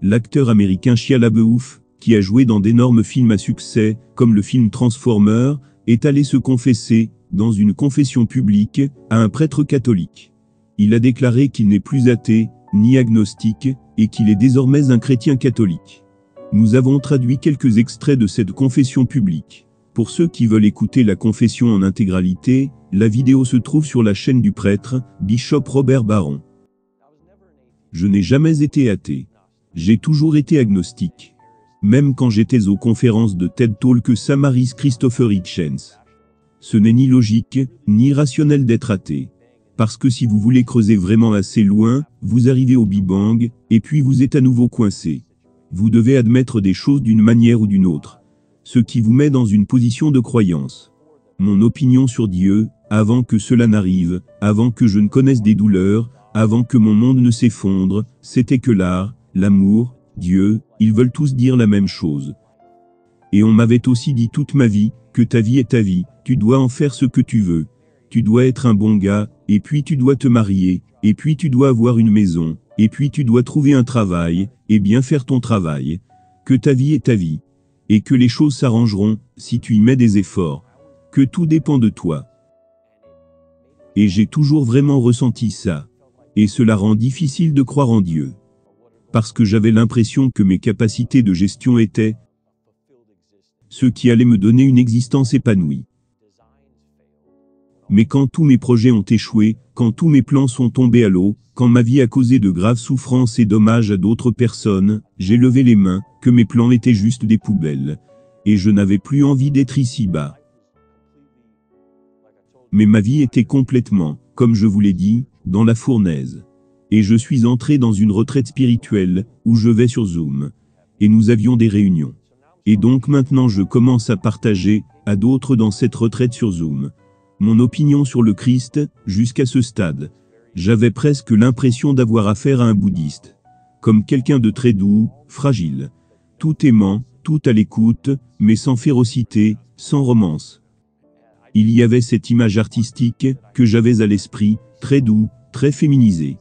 l'acteur américain Shia LaBeouf, qui a joué dans d'énormes films à succès, comme le film Transformers, est allé se confesser, dans une confession publique, à un prêtre catholique. Il a déclaré qu'il n'est plus athée, ni agnostique, et qu'il est désormais un chrétien catholique. Nous avons traduit quelques extraits de cette confession publique. Pour ceux qui veulent écouter la confession en intégralité, la vidéo se trouve sur la chaîne du prêtre, Bishop Robert Barron. Je n'ai jamais été athée. J'ai toujours été agnostique. Même quand j'étais aux conférences de TED Talk Samaris Christopher Hitchens. Ce n'est ni logique, ni rationnel d'être athée. Parce que si vous voulez creuser vraiment assez loin, vous arrivez au Big Bang, et puis vous êtes à nouveau coincé. Vous devez admettre des choses d'une manière ou d'une autre. Ce qui vous met dans une position de croyance. Mon opinion sur Dieu, avant que cela n'arrive, avant que je ne connaisse des douleurs, avant que mon monde ne s'effondre, c'était que l'art, l'amour, Dieu, ils veulent tous dire la même chose. Et on m'avait aussi dit toute ma vie, que ta vie est ta vie, tu dois en faire ce que tu veux. Tu dois être un bon gars, et puis tu dois te marier, et puis tu dois avoir une maison, et puis tu dois trouver un travail, et bien faire ton travail. Que ta vie est ta vie. Et que les choses s'arrangeront, si tu y mets des efforts. Que tout dépend de toi. Et j'ai toujours vraiment ressenti ça. Et cela rend difficile de croire en Dieu. Parce que j'avais l'impression que mes capacités de gestion étaient ce qui allait me donner une existence épanouie. Mais quand tous mes projets ont échoué, quand tous mes plans sont tombés à l'eau, quand ma vie a causé de graves souffrances et dommages à d'autres personnes, j'ai levé les mains, que mes plans étaient juste des poubelles. Et je n'avais plus envie d'être ici-bas. Mais ma vie était complètement, comme je vous l'ai dit, dans la fournaise. Et je suis entré dans une retraite spirituelle, où je vais sur Zoom. Et nous avions des réunions. Et donc maintenant je commence à partager, à d'autres dans cette retraite sur Zoom, mon opinion sur le Christ, jusqu'à ce stade. J'avais presque l'impression d'avoir affaire à un bouddhiste. Comme quelqu'un de très doux, fragile. Tout aimant, tout à l'écoute, mais sans férocité, sans romance. Il y avait cette image artistique, que j'avais à l'esprit, très doux, très féminisé.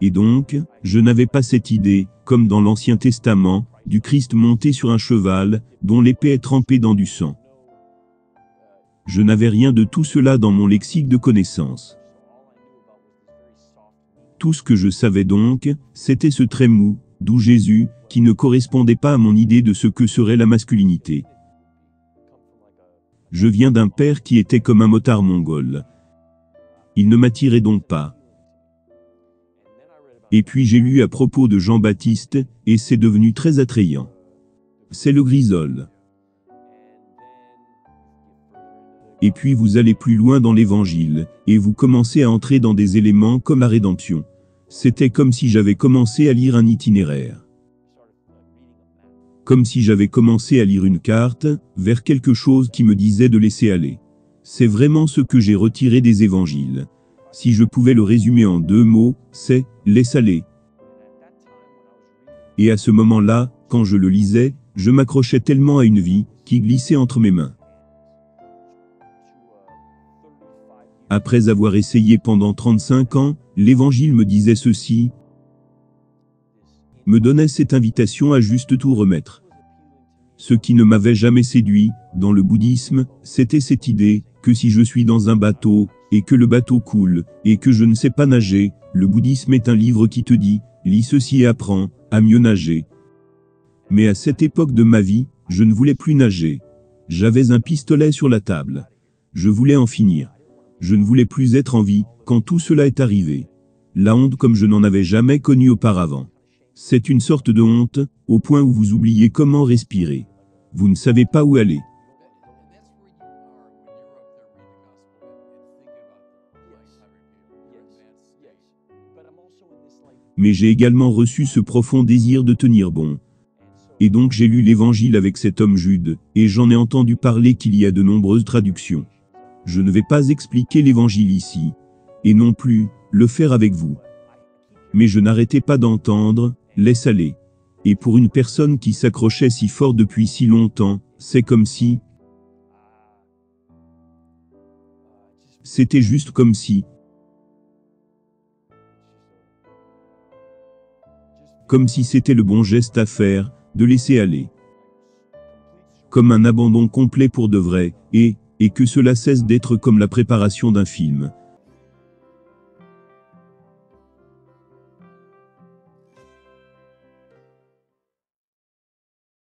Et donc, je n'avais pas cette idée, comme dans l'Ancien Testament, du Christ monté sur un cheval, dont l'épée est trempée dans du sang. Je n'avais rien de tout cela dans mon lexique de connaissances. Tout ce que je savais donc, c'était ce trait mou, doux Jésus, qui ne correspondait pas à mon idée de ce que serait la masculinité. Je viens d'un père qui était comme un motard mongol. Il ne m'attirait donc pas. Et puis j'ai lu à propos de Jean-Baptiste, et c'est devenu très attrayant. C'est le grisole. Et puis vous allez plus loin dans l'évangile, et vous commencez à entrer dans des éléments comme la rédemption. C'était comme si j'avais commencé à lire un itinéraire. Comme si j'avais commencé à lire une carte, vers quelque chose qui me disait de laisser aller. C'est vraiment ce que j'ai retiré des évangiles. Si je pouvais le résumer en 2 mots, c'est « laisse aller ». Et à ce moment-là, quand je le lisais, je m'accrochais tellement à une vie, qui glissait entre mes mains. Après avoir essayé pendant 35 ans, l'évangile me disait ceci, me donnait cette invitation à juste tout remettre. Ce qui ne m'avait jamais séduit, dans le bouddhisme, c'était cette idée, que si je suis dans un bateau, et que le bateau coule, et que je ne sais pas nager, le bouddhisme est un livre qui te dit, lis ceci et apprends, à mieux nager. Mais à cette époque de ma vie, je ne voulais plus nager. J'avais un pistolet sur la table. Je voulais en finir. Je ne voulais plus être en vie, quand tout cela est arrivé. La honte comme je n'en avais jamais connue auparavant. C'est une sorte de honte, au point où vous oubliez comment respirer. Vous ne savez pas où aller. Mais j'ai également reçu ce profond désir de tenir bon. Et donc j'ai lu l'évangile avec cet homme Jude, et j'en ai entendu parler qu'il y a de nombreuses traductions. Je ne vais pas expliquer l'évangile ici, et non plus, le faire avec vous. Mais je n'arrêtais pas d'entendre, laisse aller. Et pour une personne qui s'accrochait si fort depuis si longtemps, c'est comme si... C'était juste comme si... comme si c'était le bon geste à faire, de laisser aller. Comme un abandon complet pour de vrai, et que cela cesse d'être comme la préparation d'un film.